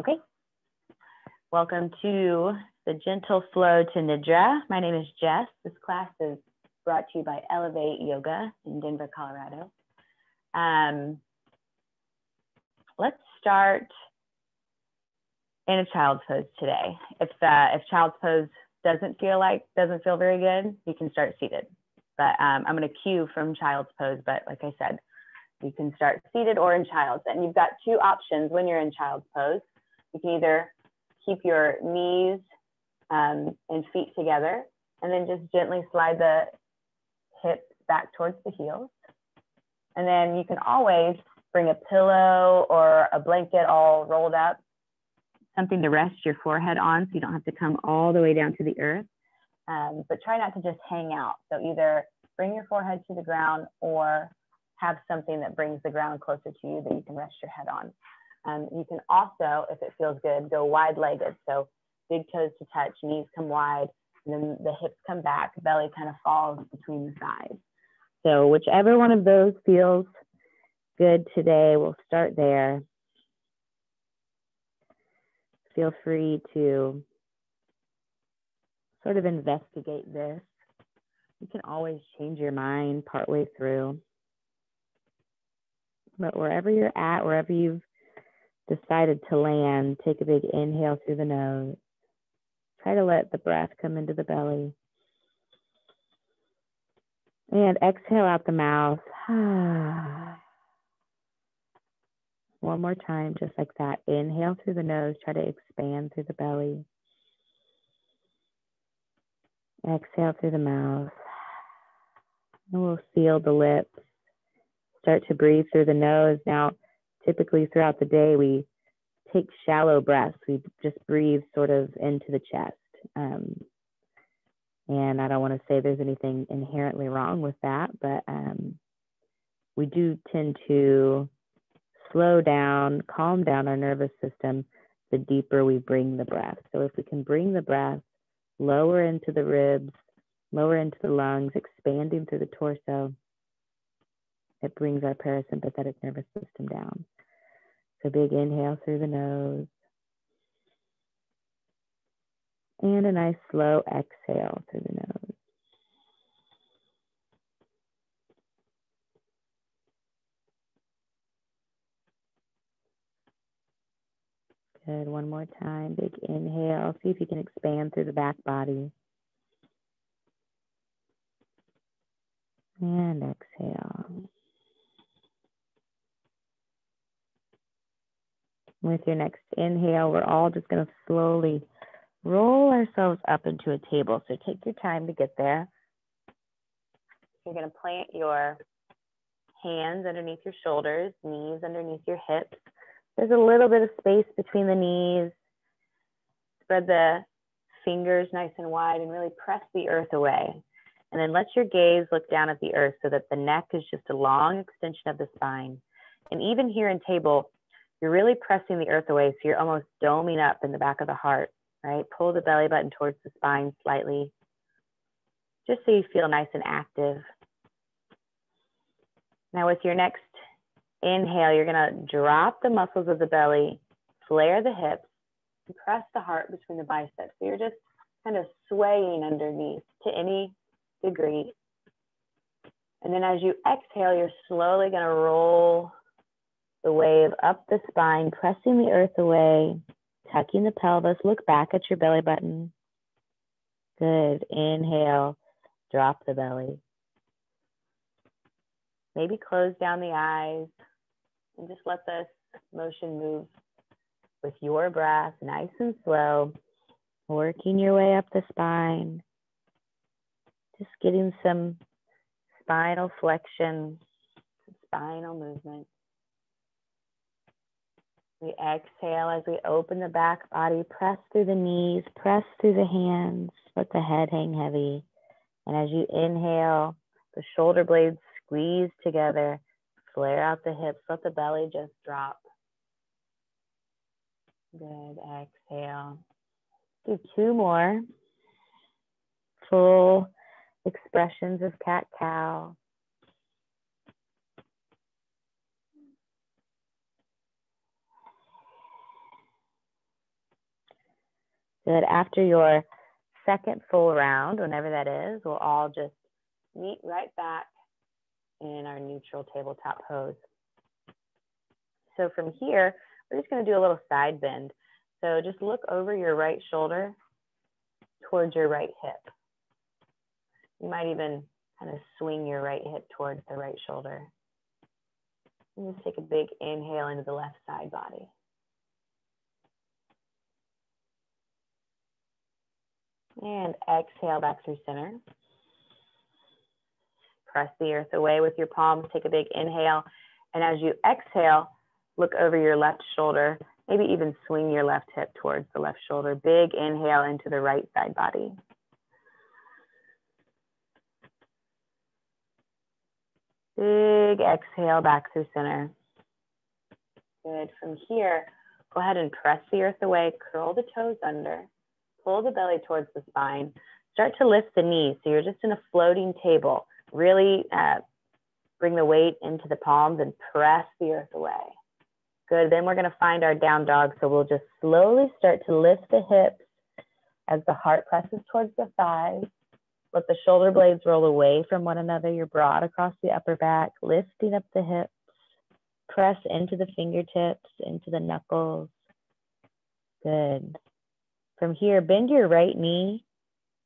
Okay, welcome to the Gentle Flow to Nidra. My name is Jess. This class is brought to you by Elevate Yoga in Denver, Colorado. Let's start in a child's pose today. If child's pose doesn't feel very good, you can start seated. But I'm going to cue from child's pose, but like I said, you can start seated or in child's. And you've got two options when you're in child's pose. You can either keep your knees and feet together, and then just gently slide the hips back towards the heels. And then you can always bring a pillow or a blanket all rolled up, something to rest your forehead on so you don't have to come all the way down to the earth. But try not to just hang out. So either bring your forehead to the ground or have something that brings the ground closer to you that you can rest your head on. You can also, if it feels good, go wide-legged. So big toes to touch, knees come wide, and then the hips come back, belly kind of falls between the thighs. So whichever one of those feels good today, we'll start there. Feel free to sort of investigate this. You can always change your mind partway through. But wherever you're at, wherever you've decided to land, take a big inhale through the nose. Try to let the breath come into the belly. And exhale out the mouth. One more time, just like that. Inhale through the nose. Try to expand through the belly. Exhale through the mouth. And we'll seal the lips. Start to breathe through the nose. Now, typically throughout the day, we take shallow breaths. We just breathe sort of into the chest. And I don't want to say there's anything inherently wrong with that, but we do tend to slow down, calm down our nervous system the deeper we bring the breath. So if we can bring the breath lower into the ribs, lower into the lungs, expanding through the torso, it brings our parasympathetic nervous system down. So big inhale through the nose. And a nice slow exhale through the nose. Good, one more time, big inhale. See if you can expand through the back body. And exhale. With your next inhale, we're all just going to slowly roll ourselves up into a table. So take your time to get there. You're going to plant your hands underneath your shoulders, knees underneath your hips. There's a little bit of space between the knees. Spread the fingers nice and wide and really press the earth away. And then let your gaze look down at the earth so that the neck is just a long extension of the spine. And even here in table, you're really pressing the earth away, so you're almost doming up in the back of the heart, right? Pull the belly button towards the spine slightly, just so you feel nice and active. Now with your next inhale, you're gonna drop the muscles of the belly, flare the hips, and press the heart between the biceps. So you're just kind of swaying underneath to any degree. And then as you exhale, you're slowly gonna roll the wave up the spine, pressing the earth away, tucking the pelvis, look back at your belly button. Good, inhale, drop the belly. Maybe close down the eyes and just let this motion move with your breath, nice and slow, working your way up the spine, just getting some spinal flexion, some spinal movement. We exhale as we open the back body, press through the knees, press through the hands, let the head hang heavy. And as you inhale, the shoulder blades squeeze together, flare out the hips, let the belly just drop. Good, exhale. Do two more. Full expressions of cat-cow. Good. After your second full round, whenever that is, we'll all just meet right back in our neutral tabletop pose. So from here, we're just going to do a little side bend. So just look over your right shoulder towards your right hip. You might even kind of swing your right hip towards the right shoulder. And just take a big inhale into the left side body. And exhale back through center. Press the earth away with your palms. Take a big inhale. And as you exhale, look over your left shoulder. Maybe even swing your left hip towards the left shoulder. Big inhale into the right side body. Big exhale back through center. Good. From here, go ahead and press the earth away. Curl the toes under. Pull the belly towards the spine. Start to lift the knees. So you're just in a floating table. Really bring the weight into the palms and press the earth away. Good. Then we're going to find our down dog. So we'll just slowly start to lift the hips as the heart presses towards the thighs. Let the shoulder blades roll away from one another. You're broad across the upper back, lifting up the hips. Press into the fingertips, into the knuckles. Good. From here, bend your right knee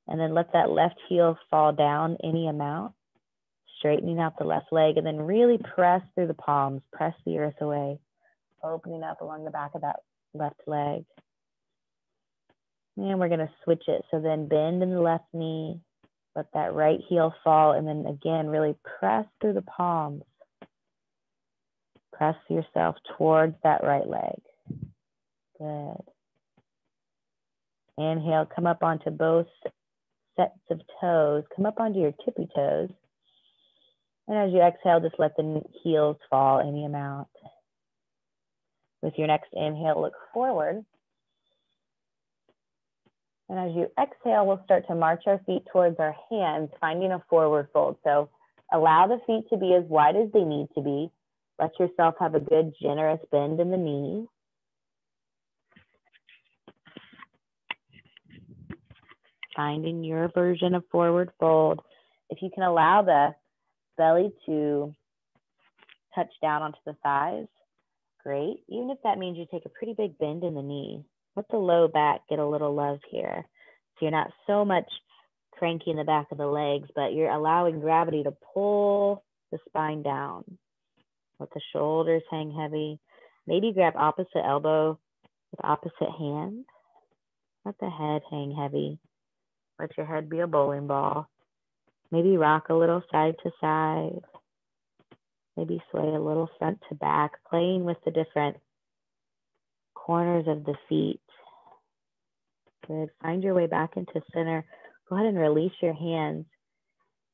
and then let that left heel fall down any amount. Straightening out the left leg and then really press through the palms. Press the earth away. Opening up along the back of that left leg. And we're going to switch it. So then bend in the left knee. Let that right heel fall. And then again, really press through the palms. Press yourself towards that right leg. Good. Inhale, come up onto both sets of toes. Come up onto your tippy toes. And as you exhale, just let the heels fall any amount. With your next inhale, look forward. And as you exhale, we'll start to march our feet towards our hands, finding a forward fold. So allow the feet to be as wide as they need to be. Let yourself have a good, generous bend in the knees. Finding your version of forward fold. If you can allow the belly to touch down onto the thighs, great. Even if that means you take a pretty big bend in the knee. Let the low back get a little love here. So you're not so much cranking the back of the legs, but you're allowing gravity to pull the spine down. Let the shoulders hang heavy. Maybe grab opposite elbow with opposite hand. Let the head hang heavy. Let your head be a bowling ball. Maybe rock a little side to side. Maybe sway a little front to back, playing with the different corners of the feet. Good. Find your way back into center. Go ahead and release your hands.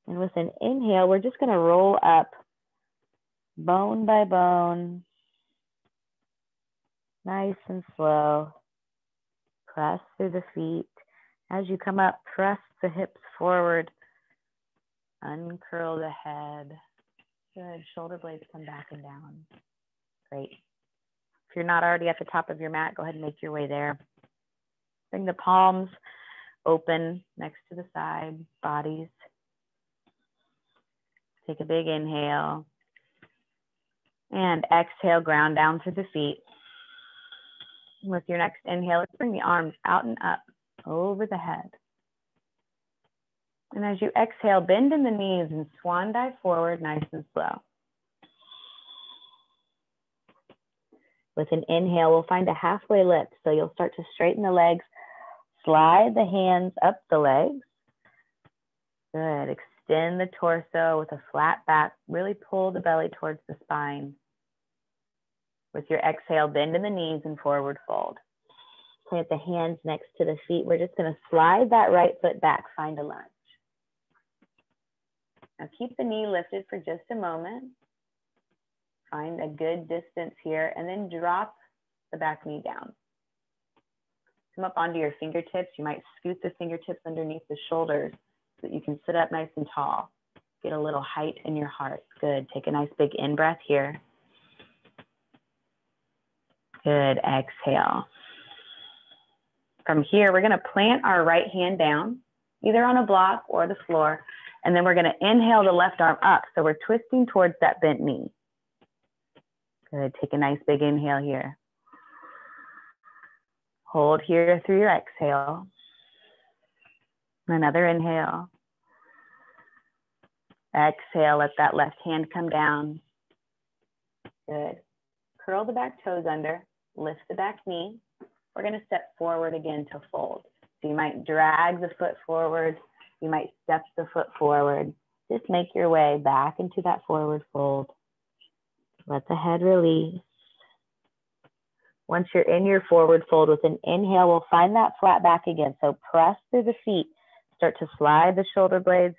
And with an inhale, we're just going to roll up bone by bone. Nice and slow. Press through the feet. As you come up, press the hips forward. Uncurl the head. Good. Shoulder blades come back and down. Great. If you're not already at the top of your mat, go ahead and make your way there. Bring the palms open next to the side bodies. Take a big inhale. And exhale, ground down through the feet. With your next inhale, let's bring the arms out and up over the head. And as you exhale, bend in the knees and swan dive forward nice and slow. With an inhale, we'll find a halfway lift. So you'll start to straighten the legs, slide the hands up the legs. Good. Extend the torso with a flat back. Really pull the belly towards the spine. With your exhale, bend in the knees and forward fold. Plant the hands next to the feet. We're just going to slide that right foot back. Find a lunge. Now keep the knee lifted for just a moment. Find a good distance here and then drop the back knee down. Come up onto your fingertips. You might scoot the fingertips underneath the shoulders so that you can sit up nice and tall. Get a little height in your heart. Good. Take a nice big in-breath here. Good. Exhale. From here, we're going to plant our right hand down, either on a block or the floor, and then we're going to inhale the left arm up. So we're twisting towards that bent knee. Good, take a nice big inhale here. Hold here through your exhale. Another inhale. Exhale, let that left hand come down. Good. Curl the back toes under, lift the back knee. We're going to step forward again to fold. So you might drag the foot forward. You might step the foot forward. Just make your way back into that forward fold. Let the head release. Once you're in your forward fold with an inhale, we'll find that flat back again. So press through the feet. Start to slide the shoulder blades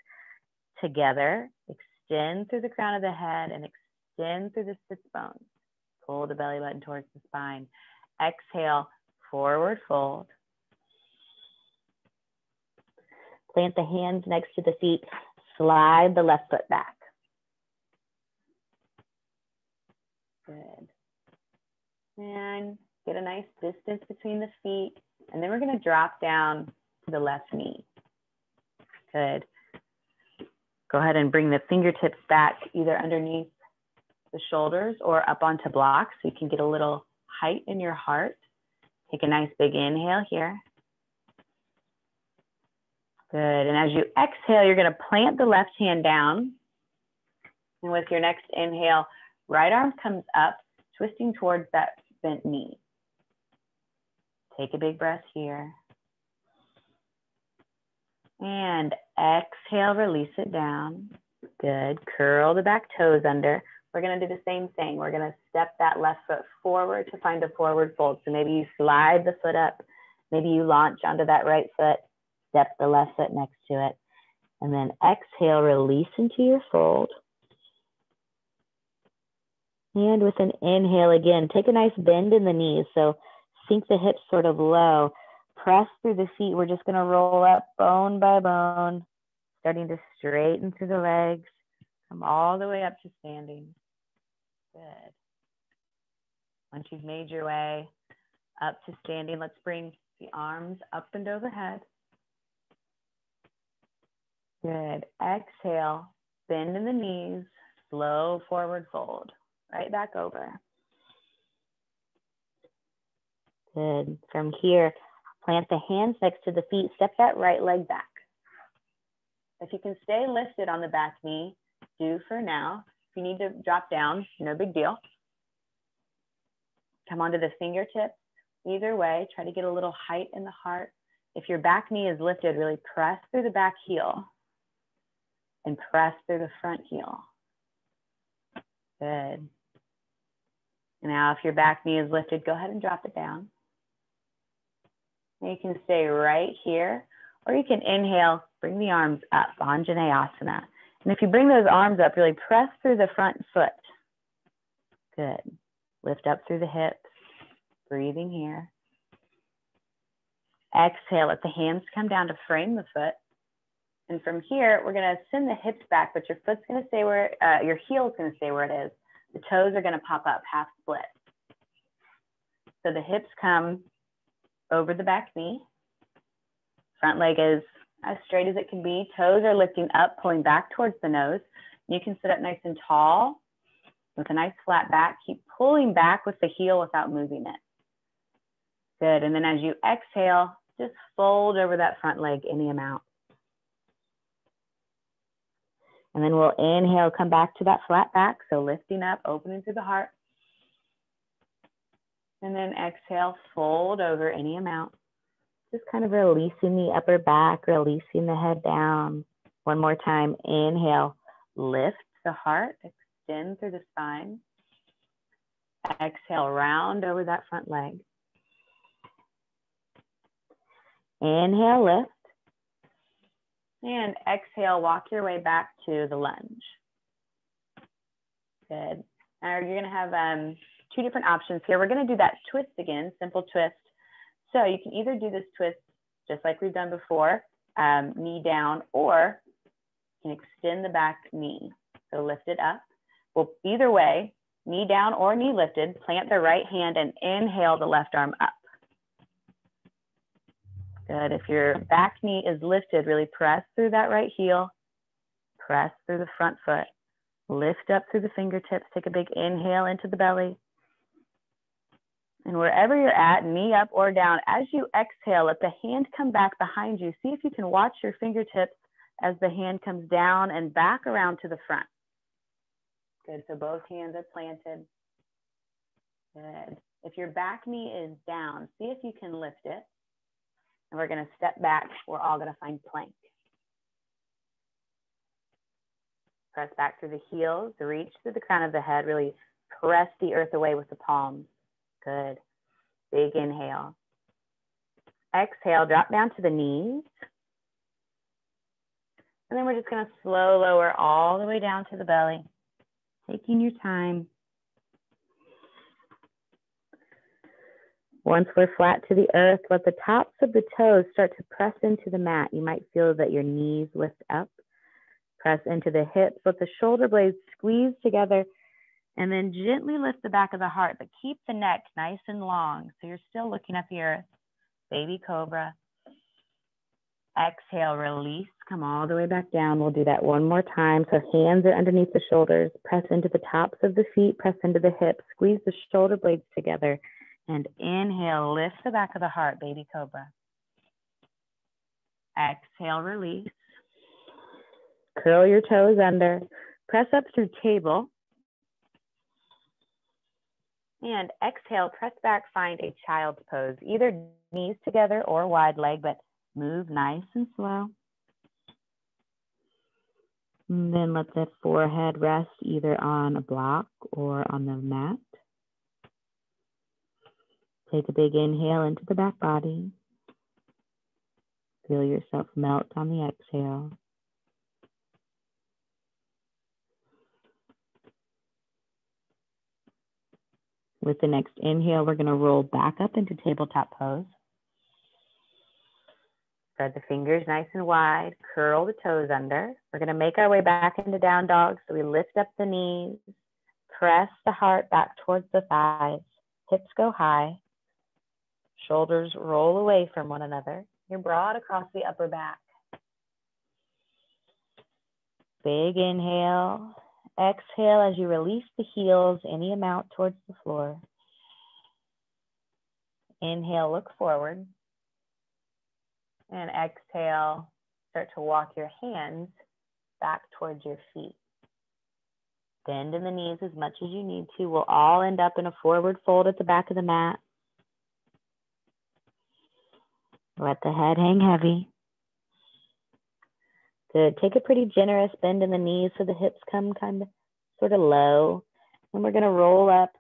together. Extend through the crown of the head and extend through the sits bones. Pull the belly button towards the spine. Exhale, forward fold. Plant the hands next to the feet. Slide the left foot back. Good. And get a nice distance between the feet. And then we're going to drop down to the left knee. Good. Go ahead and bring the fingertips back either underneath the shoulders or up onto blocks so you can get a little height in your heart. Take a nice big inhale here. Good. And as you exhale, you're going to plant the left hand down. And with your next inhale, right arm comes up, twisting towards that bent knee. Take a big breath here. And exhale, release it down. Good. Curl the back toes under. We're going to do the same thing. We're going to step that left foot forward to find a forward fold. So maybe you slide the foot up. Maybe you launch onto that right foot. Step the left foot next to it. And then exhale, release into your fold. And with an inhale again, take a nice bend in the knees. So sink the hips sort of low. Press through the feet. We're just going to roll up bone by bone, starting to straighten through the legs. Come all the way up to standing. Good. Once you've made your way up to standing, let's bring the arms up and overhead. Good. Exhale, bend in the knees, slow forward fold. Right back over. Good. From here, plant the hands next to the feet. Step that right leg back. If you can stay lifted on the back knee, do for now. If you need to drop down, no big deal. Come onto the fingertips. Either way, try to get a little height in the heart. If your back knee is lifted, really press through the back heel and press through the front heel. Good. Now, if your back knee is lifted, go ahead and drop it down. And you can stay right here, or you can inhale, bring the arms up, Anjaneyasana. And if you bring those arms up, really press through the front foot. Good. Lift up through the hips, breathing here. Exhale, let the hands come down to frame the foot. And from here, we're going to send the hips back, but your foot's going to stay where, your heel's going to stay where it is. The toes are going to pop up half split. So the hips come over the back knee. Front leg is as straight as it can be. Toes are lifting up, pulling back towards the nose. You can sit up nice and tall with a nice flat back. Keep pulling back with the heel without moving it. Good. And then as you exhale, just fold over that front leg any amount. And then we'll inhale, come back to that flat back. So lifting up, opening through the heart. And then exhale, fold over any amount. Just kind of releasing the upper back, releasing the head down. One more time, inhale, lift the heart, extend through the spine. Exhale, round over that front leg. Inhale, lift. And exhale, walk your way back to the lunge. Good. Now you're going to have two different options here. We're going to do that twist again, simple twist. So you can either do this twist just like we've done before, knee down, or you can extend the back knee. So lift it up. Well, either way, knee down or knee lifted, plant the right hand and inhale the left arm up. Good. If your back knee is lifted, really press through that right heel. Press through the front foot. Lift up through the fingertips. Take a big inhale into the belly. And wherever you're at, knee up or down, as you exhale, let the hand come back behind you. See if you can watch your fingertips as the hand comes down and back around to the front. Good. So both hands are planted. Good. If your back knee is down, see if you can lift it. And we're going to step back. We're all going to find plank. Press back through the heels, reach through the crown of the head, really press the earth away with the palms. Good. Big inhale. Exhale, drop down to the knees. And then we're just going to slow lower all the way down to the belly, taking your time. Once we're flat to the earth, let the tops of the toes start to press into the mat. You might feel that your knees lift up. Press into the hips, let the shoulder blades squeeze together, and then gently lift the back of the heart, but keep the neck nice and long so you're still looking at the earth. Baby cobra. Exhale, release, come all the way back down. We'll do that one more time. So hands are underneath the shoulders. Press into the tops of the feet, press into the hips, squeeze the shoulder blades together, and inhale, lift the back of the heart, baby cobra. Exhale, release. Curl your toes under, press up through table. And exhale, press back, find a child's pose, either knees together or wide leg, but move nice and slow. And then let the forehead rest either on a block or on the mat. Take a big inhale into the back body. Feel yourself melt on the exhale. With the next inhale, we're going to roll back up into tabletop pose. Spread the fingers nice and wide. Curl the toes under. We're going to make our way back into down dog. So we lift up the knees. Press the heart back towards the thighs. Hips go high. Shoulders roll away from one another. You're broad across the upper back. Big inhale. Exhale as you release the heels any amount towards the floor. Inhale, look forward. And exhale, start to walk your hands back towards your feet. Bend in the knees as much as you need to. We'll all end up in a forward fold at the back of the mat. Let the head hang heavy. Good. Take a pretty generous bend in the knees so the hips come kind of sort of low. And we're going to roll up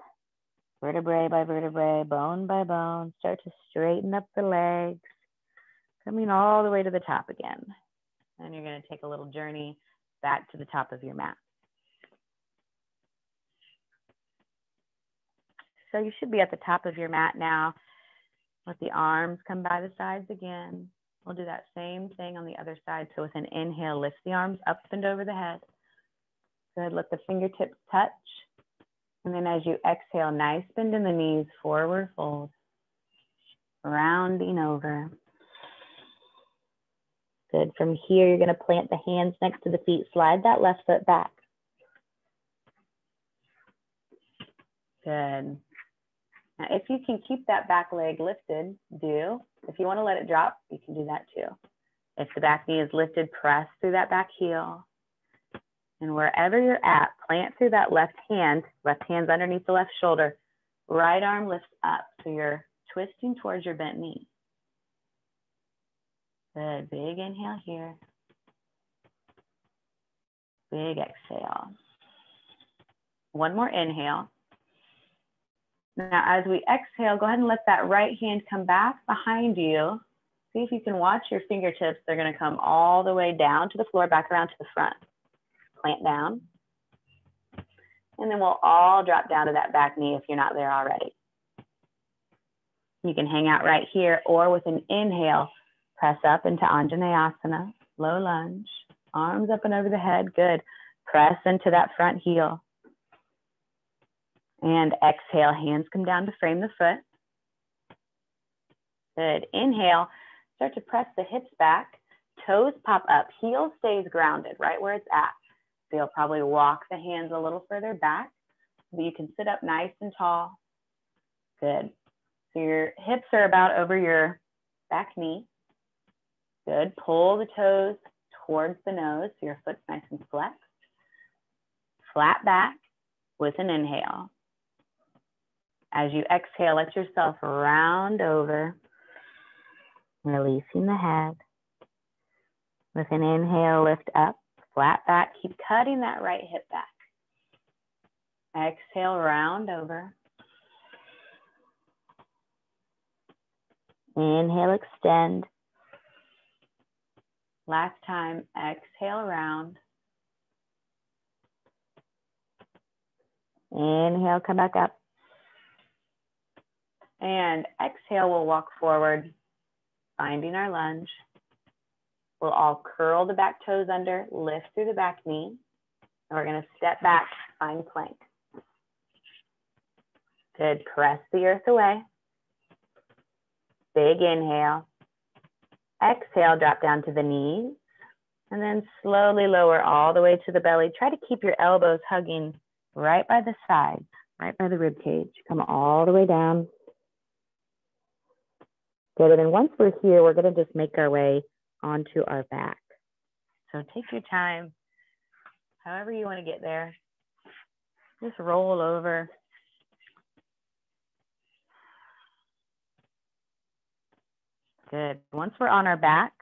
vertebrae by vertebrae, bone by bone. Start to straighten up the legs, coming all the way to the top again. And you're going to take a little journey back to the top of your mat. So you should be at the top of your mat now. Let the arms come by the sides again. We'll do that same thing on the other side. So with an inhale, lift the arms up and over the head. Good, let the fingertips touch. And then as you exhale, nice bend in the knees, forward fold. Rounding over. Good, from here, you're gonna plant the hands next to the feet. Slide that left foot back. Good. Now, if you can keep that back leg lifted, do. If you want to let it drop, you can do that too. If the back knee is lifted, press through that back heel. And wherever you're at, plant through that left hand's underneath the left shoulder. Right arm lifts up, so you're twisting towards your bent knee. Good, big inhale here. Big exhale. One more inhale. Now, as we exhale, go ahead and let that right hand come back behind you. See if you can watch your fingertips. They're going to come all the way down to the floor, back around to the front. Plant down. And then we'll all drop down to that back knee if you're not there already. You can hang out right here, or with an inhale, press up into Anjaneyasana, low lunge, arms up and over the head. Good. Press into that front heel. And exhale, hands come down to frame the foot. Good. Inhale, Start to press the hips back, toes pop up, heel stays grounded right where it's at. So you'll probably walk the hands a little further back so that you can sit up nice and tall. Good. So your hips are about over your back knee. Good. Pull the toes towards the nose so your foot's nice and flexed. Flat back with an inhale. As you exhale, let yourself round over, releasing the head. With an inhale, lift up, flat back. Keep cutting that right hip back. Exhale, round over. Inhale, extend. Last time, exhale, round. Inhale, come back up. And exhale, we'll walk forward, finding our lunge. We'll all curl the back toes under, lift through the back knee. And we're gonna step back, find plank. Good, press the earth away. Big inhale. Exhale, drop down to the knees. And then slowly lower all the way to the belly. Try to keep your elbows hugging right by the sides, right by the rib cage. Come all the way down. Good, and then once we're here, we're gonna just make our way onto our back. So take your time, however you wanna get there. Just roll over. Good, once we're on our back,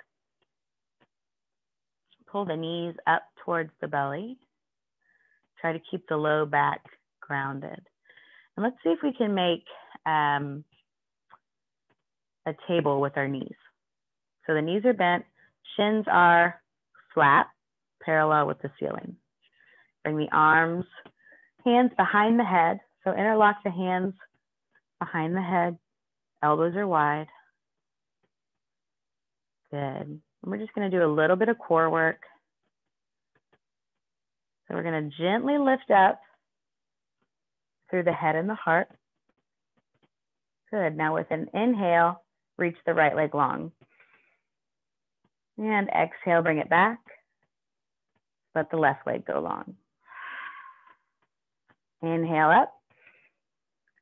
pull the knees up towards the belly. Try to keep the low back grounded. And let's see if we can make a table with our knees. So the knees are bent, shins are flat, parallel with the ceiling. Bring the arms, hands behind the head. So interlock the hands behind the head, elbows are wide. Good. And we're just gonna do a little bit of core work. So we're gonna gently lift up through the head and the heart. Good, now with an inhale, reach the right leg long. And exhale, bring it back. Let the left leg go long. Inhale up.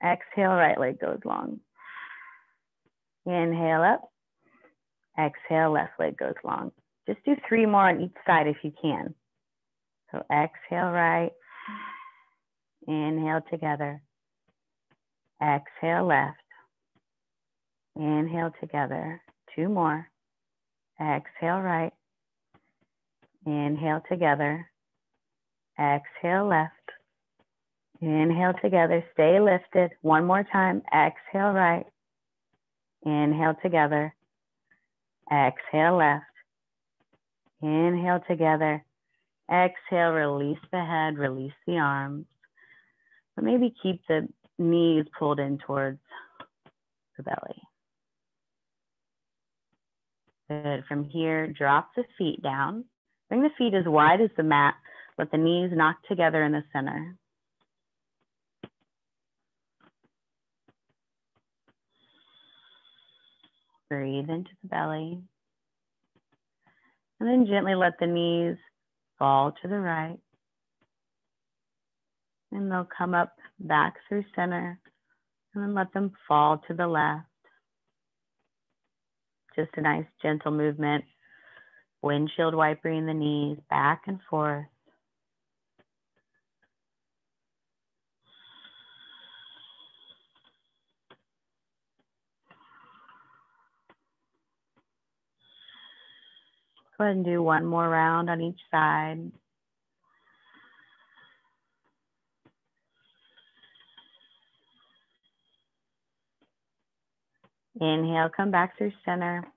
Exhale, right leg goes long. Inhale up. Exhale, left leg goes long. Just do 3 more on each side if you can. So exhale right. Inhale together. Exhale left. Inhale together. 2 more. Exhale right. Inhale together. Exhale left. Inhale together. Stay lifted. 1 more time. Exhale right. Inhale together. Exhale left. Inhale together. Exhale, release the head, release the arms. But maybe keep the knees pulled in towards the belly. Good. From here, drop the feet down. Bring the feet as wide as the mat. Let the knees knock together in the center. Breathe into the belly. And then gently let the knees fall to the right. And they'll come up back through center. And then let them fall to the left. Just a nice gentle movement. Windshield wipering the knees back and forth. Go ahead and do 1 more round on each side. Inhale, come back through center.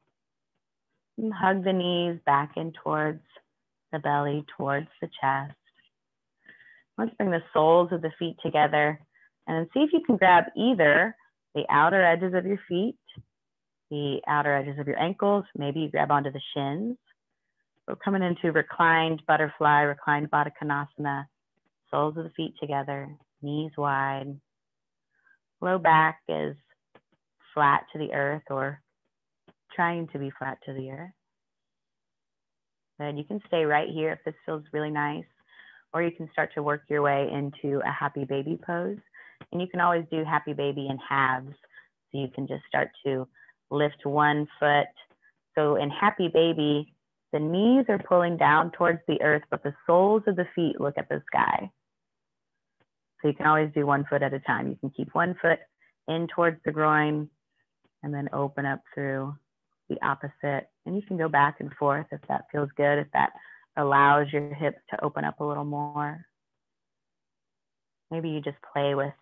And hug the knees back in towards the belly, towards the chest. Let's bring the soles of the feet together and then see if you can grab either the outer edges of your feet, the outer edges of your ankles. Maybe you grab onto the shins. We're coming into reclined butterfly, reclined Baddha Konasana. Soles of the feet together, knees wide. Low back is flat to the earth or trying to be flat to the earth. Good. You can stay right here if this feels really nice, or you can start to work your way into a happy baby pose. And you can always do happy baby in halves. So you can just start to lift one foot. So in happy baby, the knees are pulling down towards the earth, but the soles of the feet look at the sky. So you can always do 1 foot at a time. You can keep 1 foot in towards the groin and then open up through the opposite. And you can go back and forth if that feels good, if that allows your hips to open up a little more. Maybe you just play with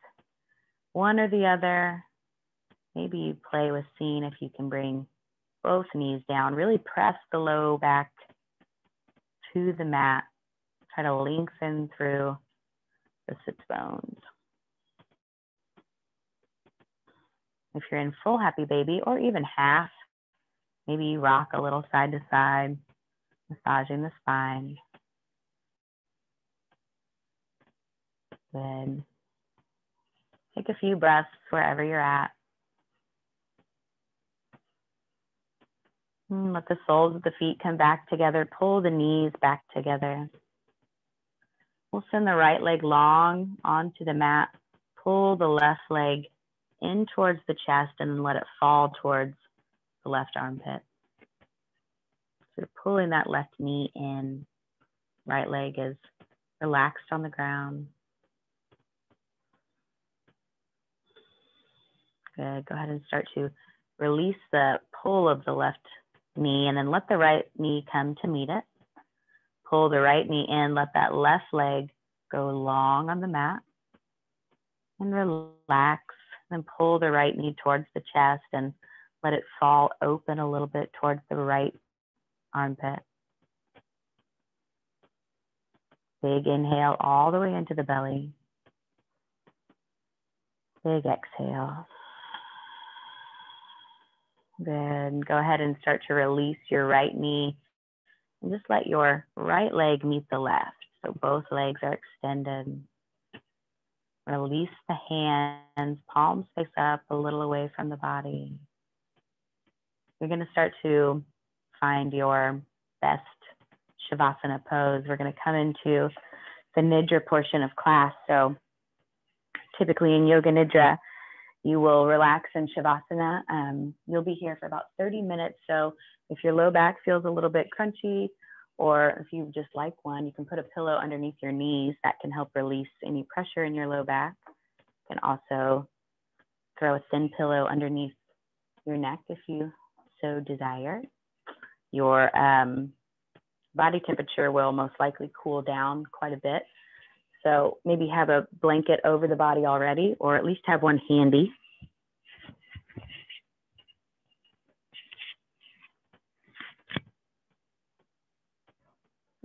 one or the other. Maybe you play with seeing if you can bring both knees down. Really press the low back to the mat. Try to lengthen through the sits bones. If you're in full happy baby or even half, maybe you rock a little side to side, massaging the spine. Good. Take a few breaths wherever you're at. Let the soles of the feet come back together. Pull the knees back together. We'll send the right leg long onto the mat. Pull the left leg in towards the chest and then let it fall towards the left armpit. So pulling that left knee in. Right leg is relaxed on the ground. Good. Go ahead and start to release the pull of the left knee and then let the right knee come to meet it. Pull the right knee in, let that left leg go long on the mat and relax. Then pull the right knee towards the chest and let it fall open a little bit towards the right armpit. Big inhale all the way into the belly. Big exhale. Then go ahead and start to release your right knee and just let your right leg meet the left. So both legs are extended. Release the hands, palms face up a little away from the body. You're going to start to find your best Shavasana pose. We're going to come into the Nidra portion of class. So typically in Yoga Nidra, you will relax in Shavasana. You'll be here for about 30 minutes. So if your low back feels a little bit crunchy, or if you just like one, you can put a pillow underneath your knees. That can help release any pressure in your low back. You can also throw a thin pillow underneath your neck if you so desire. Your body temperature will most likely cool down quite a bit. So maybe have a blanket over the body already, or at least have one handy.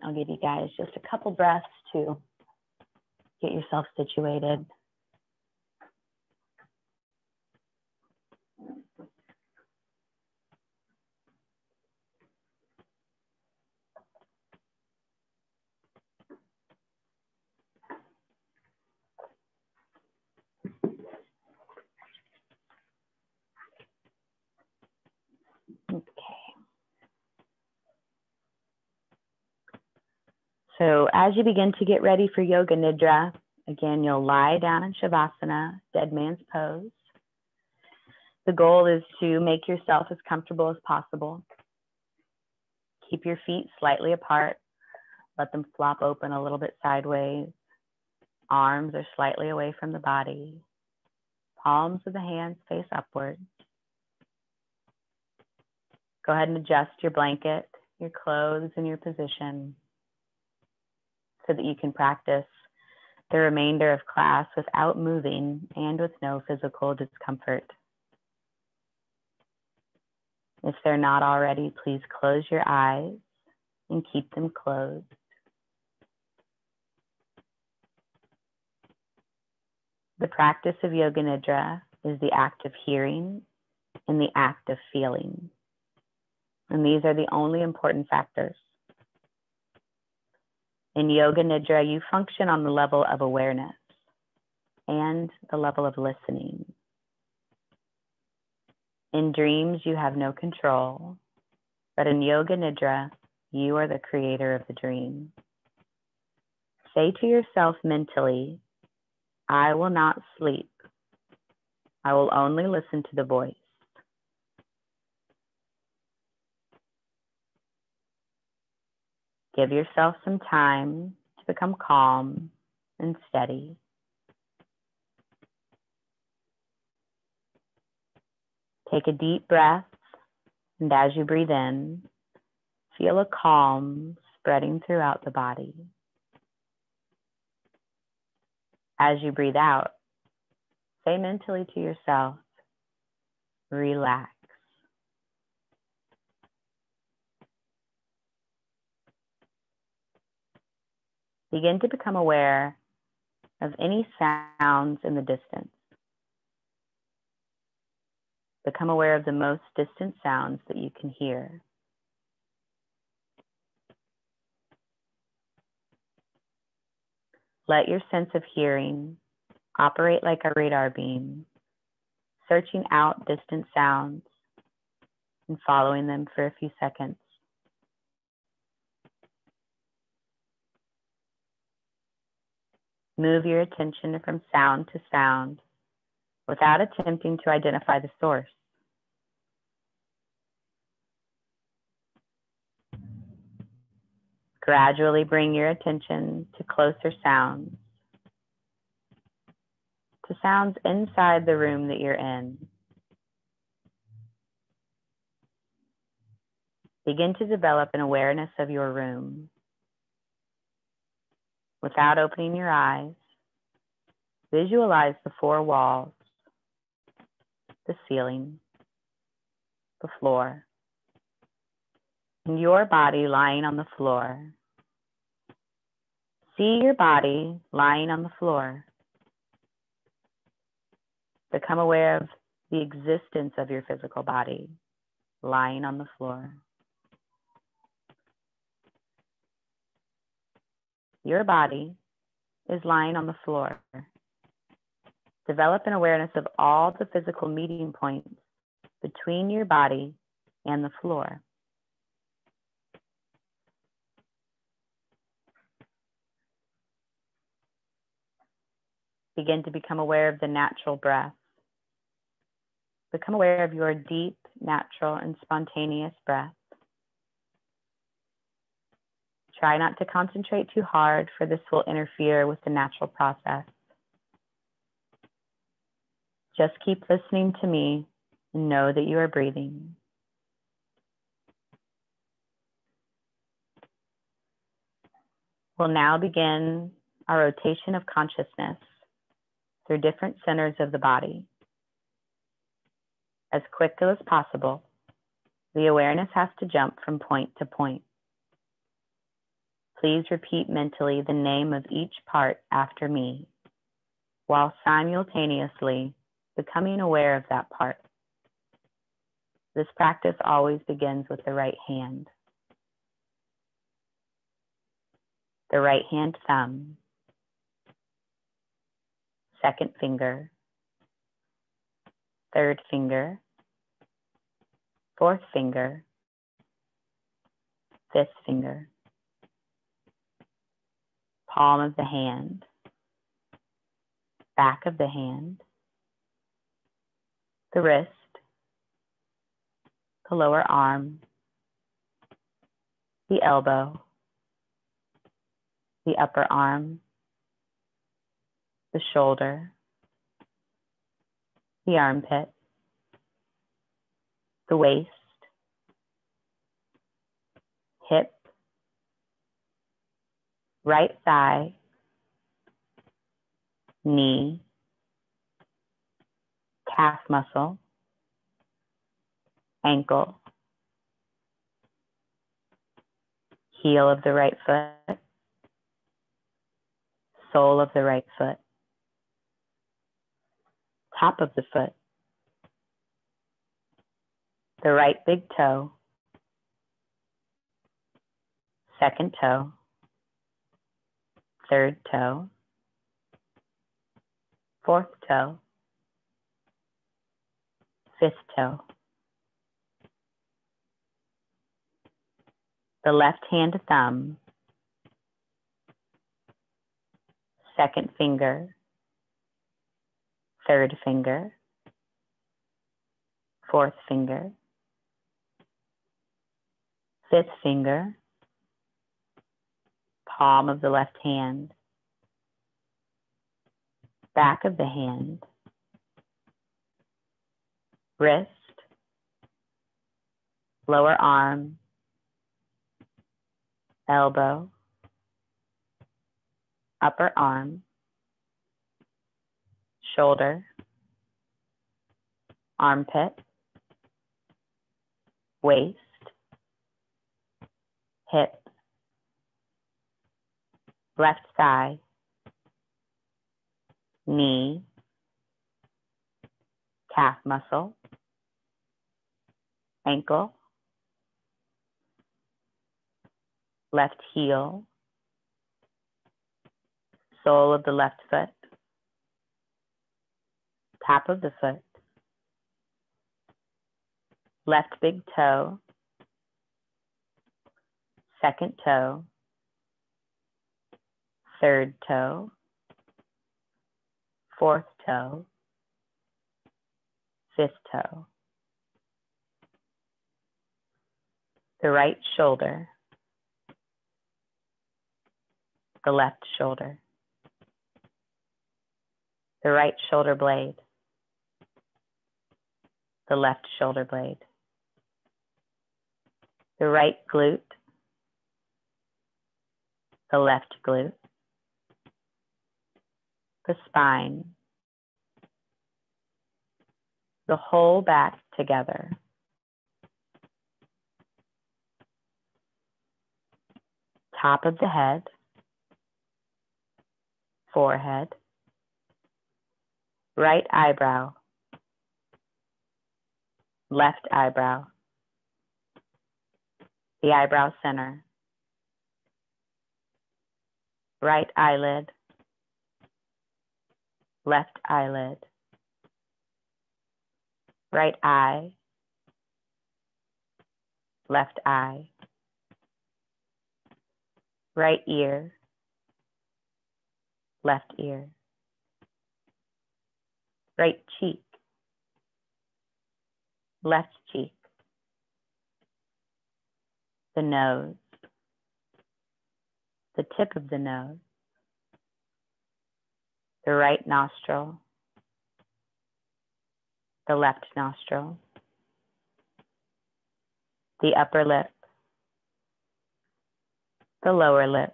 I'll give you guys just a couple breaths to get yourself situated. Okay. So as you begin to get ready for Yoga Nidra, again, you'll lie down in Shavasana, dead man's pose. The goal is to make yourself as comfortable as possible. Keep your feet slightly apart. Let them flop open a little bit sideways. Arms are slightly away from the body. Palms of the hands face upward. Go ahead and adjust your blanket, your clothes, and your position so that you can practice the remainder of class without moving and with no physical discomfort. If they're not already, please close your eyes and keep them closed. The practice of Yoga Nidra is the act of hearing and the act of feeling. And these are the only important factors. In Yoga Nidra, you function on the level of awareness and the level of listening. In dreams, you have no control, but in Yoga Nidra, you are the creator of the dream. Say to yourself mentally, I will not sleep. I will only listen to the voice. Give yourself some time to become calm and steady. Take a deep breath, and as you breathe in, feel a calm spreading throughout the body. As you breathe out, say mentally to yourself, relax. Begin to become aware of any sounds in the distance. Become aware of the most distant sounds that you can hear. Let your sense of hearing operate like a radar beam, searching out distant sounds and following them for a few seconds. Move your attention from sound to sound without attempting to identify the source. Gradually bring your attention to closer sounds, to sounds inside the room that you're in. Begin to develop an awareness of your room. Without opening your eyes, visualize the four walls, the ceiling, the floor, and your body lying on the floor. See your body lying on the floor. Become aware of the existence of your physical body lying on the floor. Your body is lying on the floor. Develop an awareness of all the physical meeting points between your body and the floor. Begin to become aware of the natural breath. Become aware of your deep, natural, and spontaneous breath. Try not to concentrate too hard, for this will interfere with the natural process. Just keep listening to me and know that you are breathing. We'll now begin our rotation of consciousness through different centers of the body. As quickly as possible, the awareness has to jump from point to point. Please repeat mentally the name of each part after me, while simultaneously becoming aware of that part. This practice always begins with the right hand. The right hand thumb, second finger, third finger, fourth finger, fifth finger, palm of the hand, back of the hand, the wrist, the lower arm, the elbow, the upper arm, the shoulder, the armpit, the waist, hip, right thigh, knee, calf muscle, ankle, heel of the right foot, sole of the right foot, top of the foot, the right big toe, second toe, third toe, fourth toe, fifth toe, the left hand thumb, second finger, third finger, fourth finger, fifth finger, palm of the left hand, back of the hand, wrist, lower arm, elbow, upper arm, shoulder, armpit, waist, hip, left thigh, knee, calf muscle, ankle, left heel, sole of the left foot, top of the foot, left big toe, second toe, third toe, fourth toe, fifth toe, the right shoulder, the left shoulder, the right shoulder blade, the left shoulder blade, the right glute, the left glute, the spine, the whole back together, top of the head, forehead, right eyebrow, left eyebrow, the eyebrow center, right eyelid, left eyelid, right eye, left eye, right ear, left ear, right cheek, left cheek, the nose, the tip of the nose, the right nostril, the left nostril, the upper lip, the lower lip,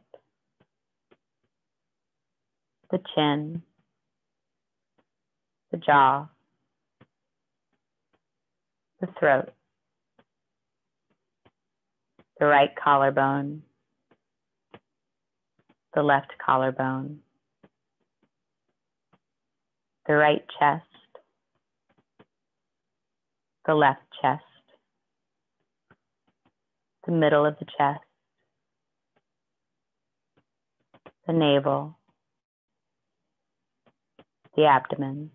the chin, the jaw, the throat, the right collarbone, the left collarbone, the right chest, the left chest, the middle of the chest, the navel, the abdomen,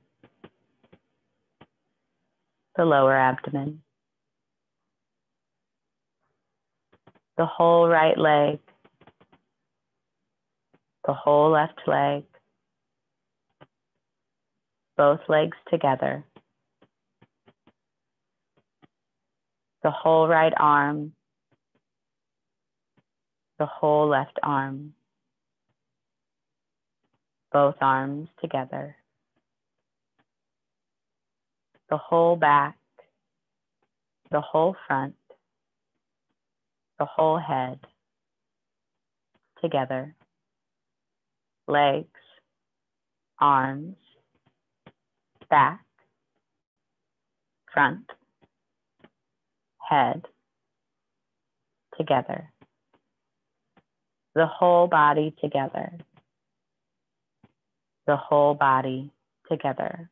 the lower abdomen, the whole right leg, the whole left leg, both legs together, the whole right arm, the whole left arm, both arms together, the whole back, the whole front, the whole head together, legs, arms, back, front, head together, the whole body together, the whole body together.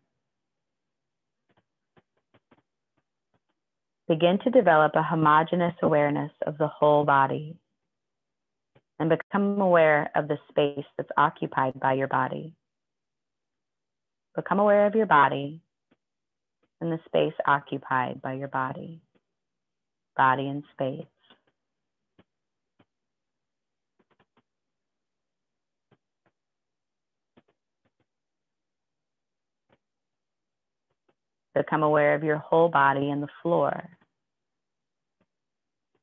Begin to develop a homogeneous awareness of the whole body and become aware of the space that's occupied by your body. Become aware of your body and the space occupied by your body, body and space. Become aware of your whole body and the floor,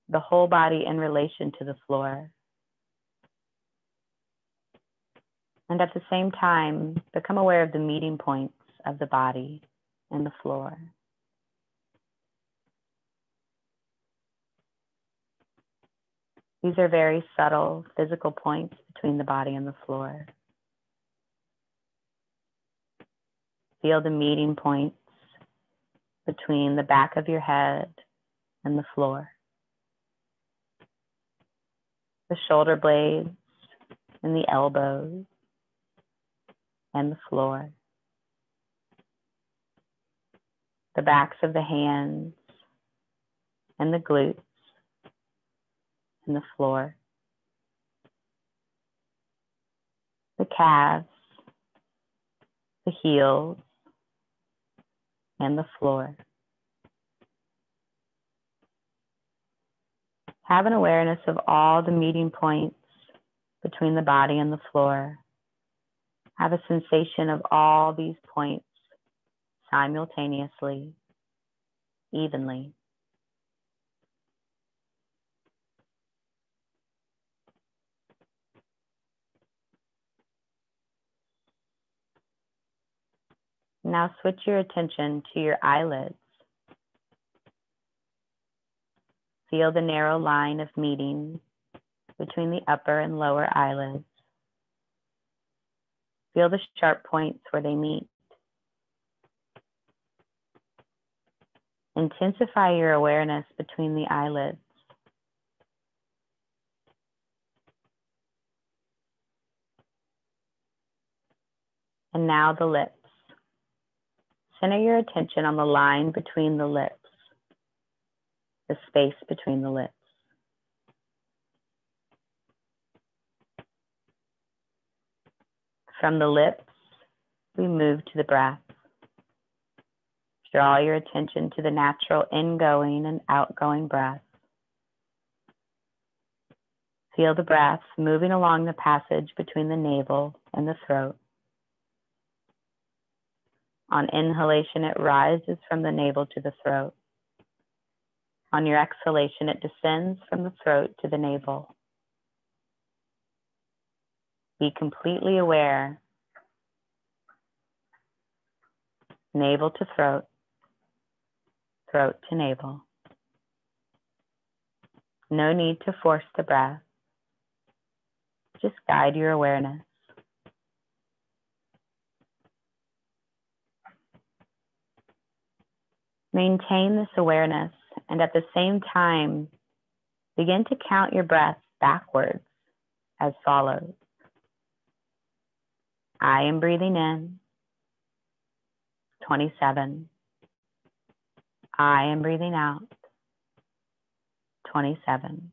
the whole body in relation to the floor. And at the same time, become aware of the meeting points of the body and the floor. These are very subtle physical points between the body and the floor. Feel the meeting points between the back of your head and the floor. The shoulder blades and the elbows and the floor. The backs of the hands and the glutes and the floor. The calves, the heels, and the floor. Have an awareness of all the meeting points between the body and the floor. Have a sensation of all these points simultaneously, evenly. Now switch your attention to your eyelids. Feel the narrow line of meeting between the upper and lower eyelids. Feel the sharp points where they meet. Intensify your awareness between the eyelids. And now the lips. Center your attention on the line between the lips, the space between the lips. From the lips, we move to the breath. Draw your attention to the natural ingoing and outgoing breath. Feel the breath moving along the passage between the navel and the throat. On inhalation, it rises from the navel to the throat. On your exhalation, it descends from the throat to the navel. Be completely aware. Navel to throat, throat to navel. No need to force the breath. Just guide your awareness. Maintain this awareness and at the same time, begin to count your breath backwards as follows. I am breathing in, 27. I am breathing out, 27.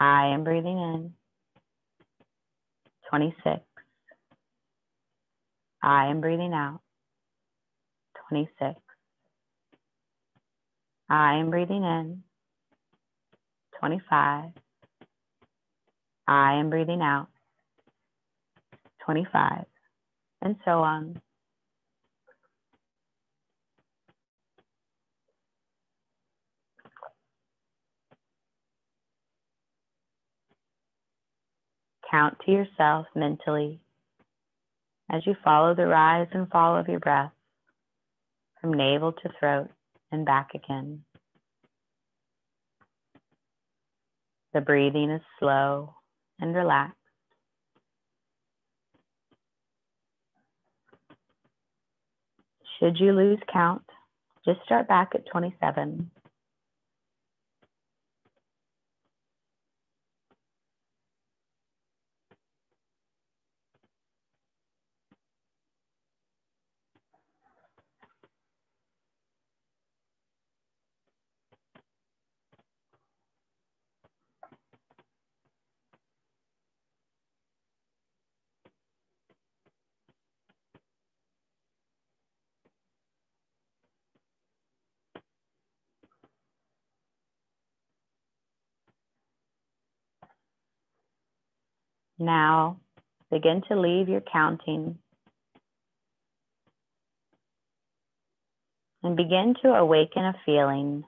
I am breathing in, 26. I am breathing out, 26. I am breathing in, 25. I am breathing out, 25, and so on. Count to yourself mentally as you follow the rise and fall of your breath from navel to throat and back again. The breathing is slow and relaxed. Should you lose count, just start back at 27. Now, begin to leave your counting And begin to awaken a feeling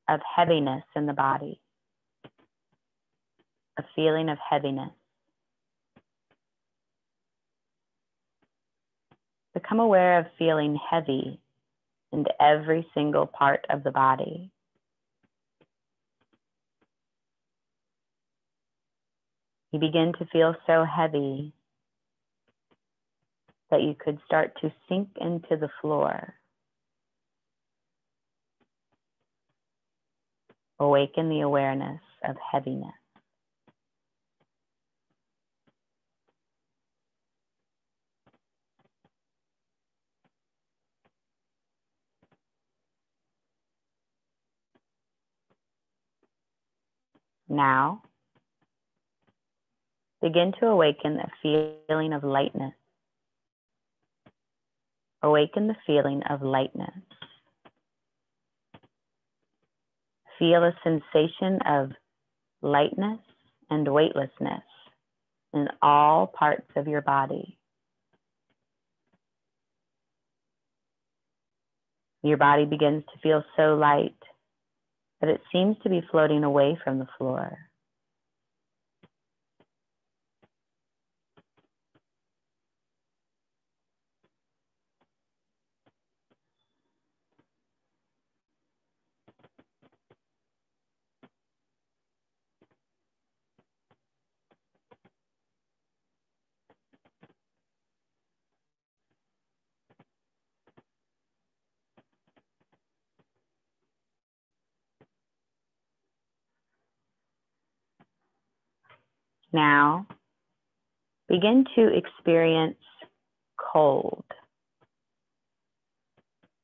of heaviness in the body, a feeling of heaviness. Become aware of feeling heavy in every single part of the body. You begin to feel so heavy that you could start to sink into the floor. Awaken the awareness of heaviness. Now, begin to awaken a feeling of lightness. Awaken the feeling of lightness. Feel a sensation of lightness and weightlessness in all parts of your body. Your body begins to feel so light that it seems to be floating away from the floor. Now, begin to experience cold.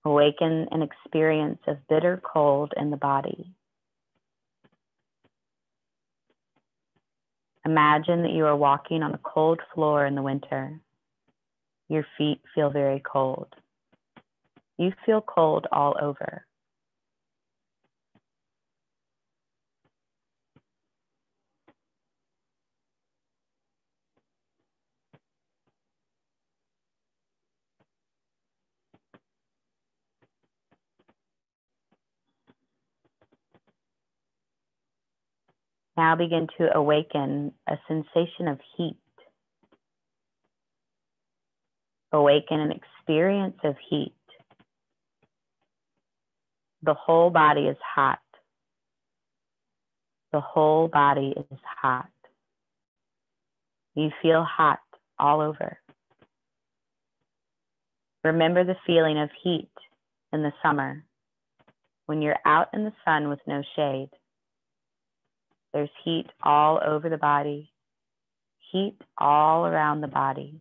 Awaken an experience of bitter cold in the body. Imagine that you are walking on a cold floor in the winter. Your feet feel very cold. You feel cold all over. Now begin to awaken a sensation of heat. Awaken an experience of heat. The whole body is hot. The whole body is hot. You feel hot all over. Remember the feeling of heat in the summer when you're out in the sun with no shade. There's heat all over the body, heat all around the body.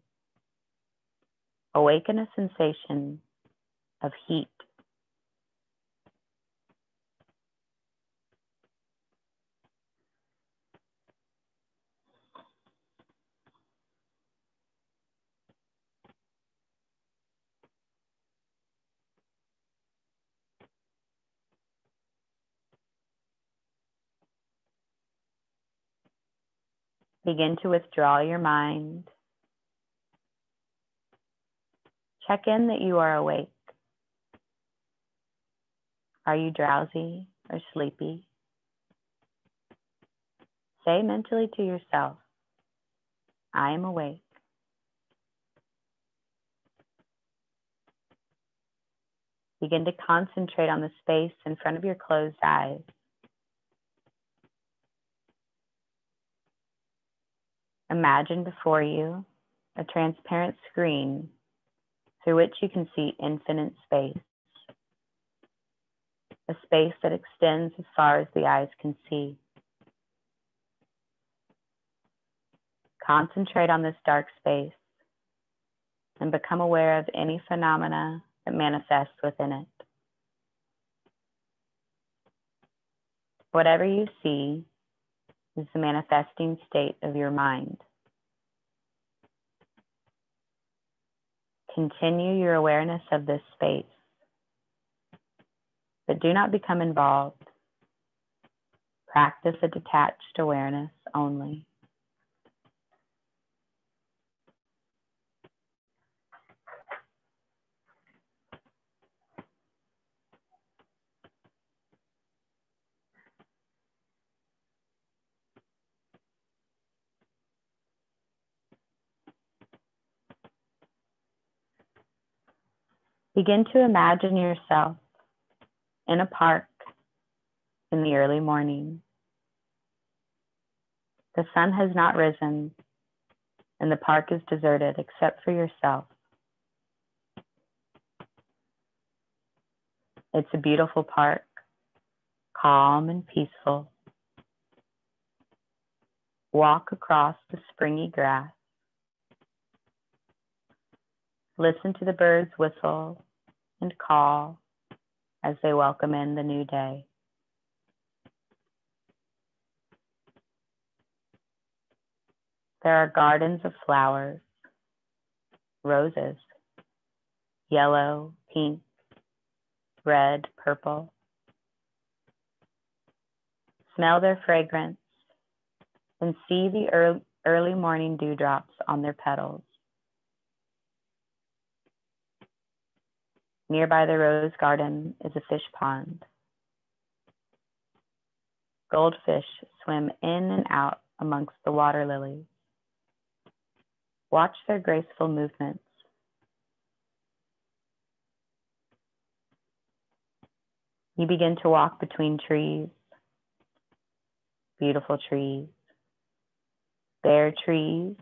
Awaken a sensation of heat. Begin to withdraw your mind. Check in that you are awake. Are you drowsy or sleepy? Say mentally to yourself, I am awake. Begin to concentrate on the space in front of your closed eyes. Imagine before you a transparent screen through which you can see infinite space, a space that extends as far as the eyes can see. Concentrate on this dark space and become aware of any phenomena that manifests within it. Whatever you see is the manifesting state of your mind. Continue your awareness of this space, but do not become involved. Practice a detached awareness only. Begin to imagine yourself in a park in the early morning. The sun has not risen, and the park is deserted except for yourself. It's a beautiful park, calm and peaceful. Walk across the springy grass. Listen to the birds whistle and call as they welcome in the new day. There are gardens of flowers, roses, yellow, pink, red, purple. Smell their fragrance and see the early morning dewdrops on their petals. Nearby the rose garden is a fish pond. Goldfish swim in and out amongst the water lilies. Watch their graceful movements. You begin to walk between trees, beautiful trees, bare trees,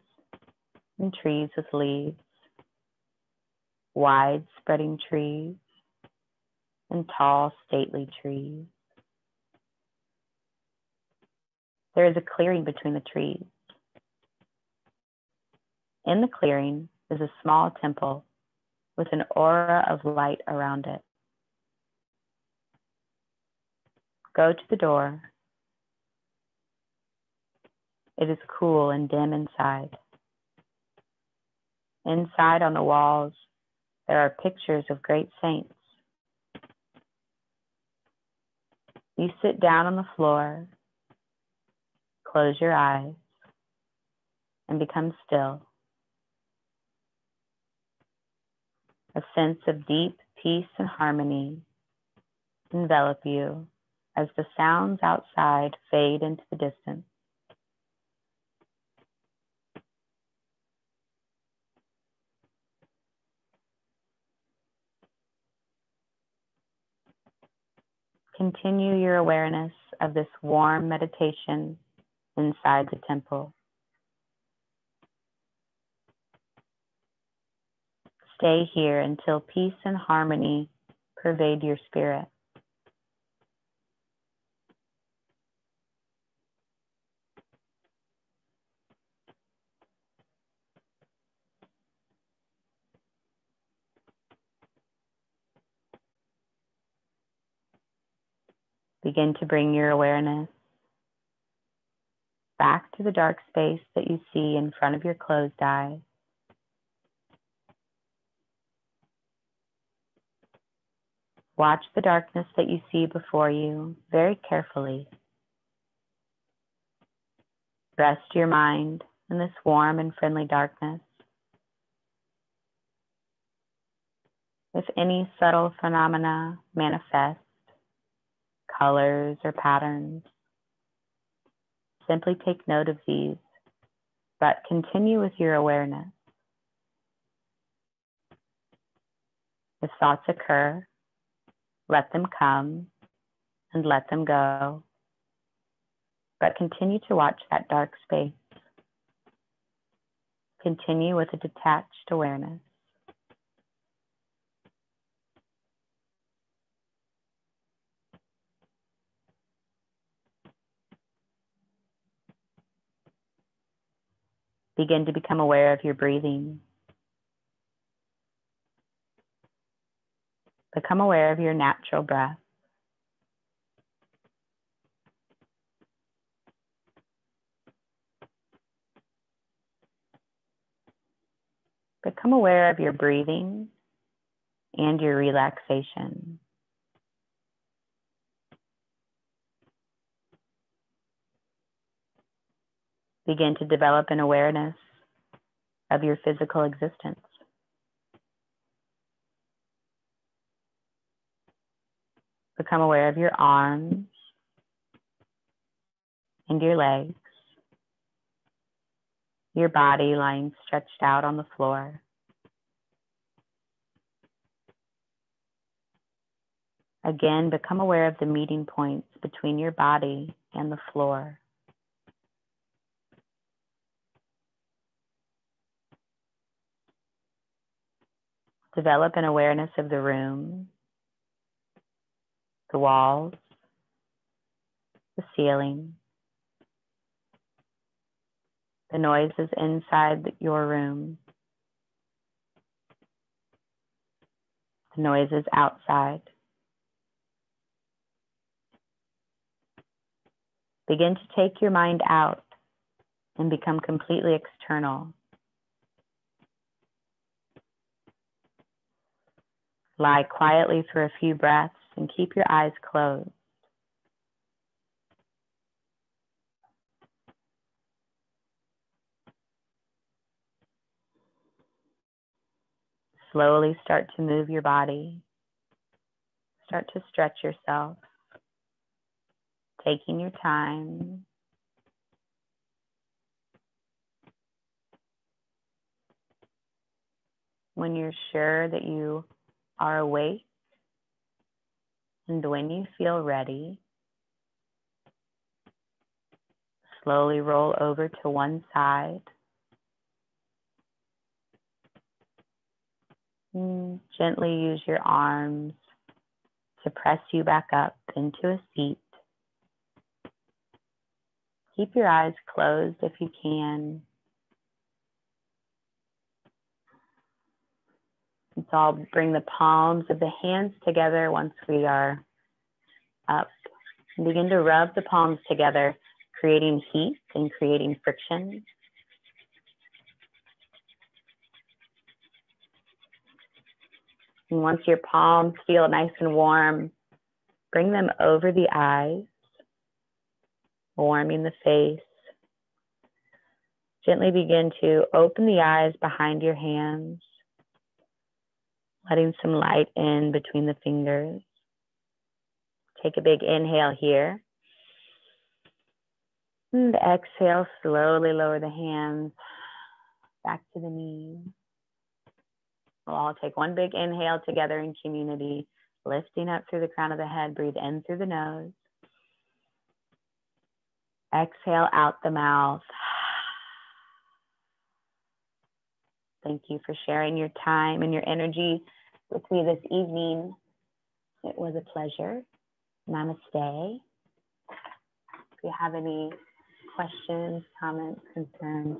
and trees with leaves, wide spreading trees, and tall, stately trees. There is a clearing between the trees. In the clearing is a small temple with an aura of light around it. Go to the door. It is cool and dim inside. Inside on the walls, there are pictures of great saints. You sit down on the floor, close your eyes, and become still. A sense of deep peace and harmony envelop you as the sounds outside fade into the distance. Continue your awareness of this warm meditation inside the temple. Stay here until peace and harmony pervade your spirit. Begin to bring your awareness back to the dark space that you see in front of your closed eyes. Watch the darkness that you see before you very carefully. Rest your mind in this warm and friendly darkness. If any subtle phenomena manifest, colors or patterns, simply take note of these, but continue with your awareness. If thoughts occur, let them come and let them go, but continue to watch that dark space. Continue with a detached awareness. Begin to become aware of your breathing. Become aware of your natural breath. Become aware of your breathing and your relaxation. Begin to develop an awareness of your physical existence. Become aware of your arms and your legs, your body lying stretched out on the floor. Again, become aware of the meeting points between your body and the floor. Develop an awareness of the room, the walls, the ceiling, the noises inside your room, the noises outside. Begin to take your mind out and become completely external. Lie quietly for a few breaths and keep your eyes closed. Slowly start to move your body. Start to stretch yourself, taking your time. When you're sure that you are awake and when you feel ready, slowly roll over to one side. And gently use your arms to press you back up into a seat. Keep your eyes closed if you can. So I'll bring the palms of the hands together once we are up. And begin to rub the palms together, creating heat and creating friction. And once your palms feel nice and warm, bring them over the eyes, warming the face. Gently begin to open the eyes behind your hands, letting some light in between the fingers. Take a big inhale here. And exhale, slowly lower the hands back to the knees. We'll all take one big inhale together in community, lifting up through the crown of the head. Breathe in through the nose. Exhale out the mouth. Thank you for sharing your time and your energy with me this evening. It was a pleasure. Namaste. If you have any questions, comments, concerns,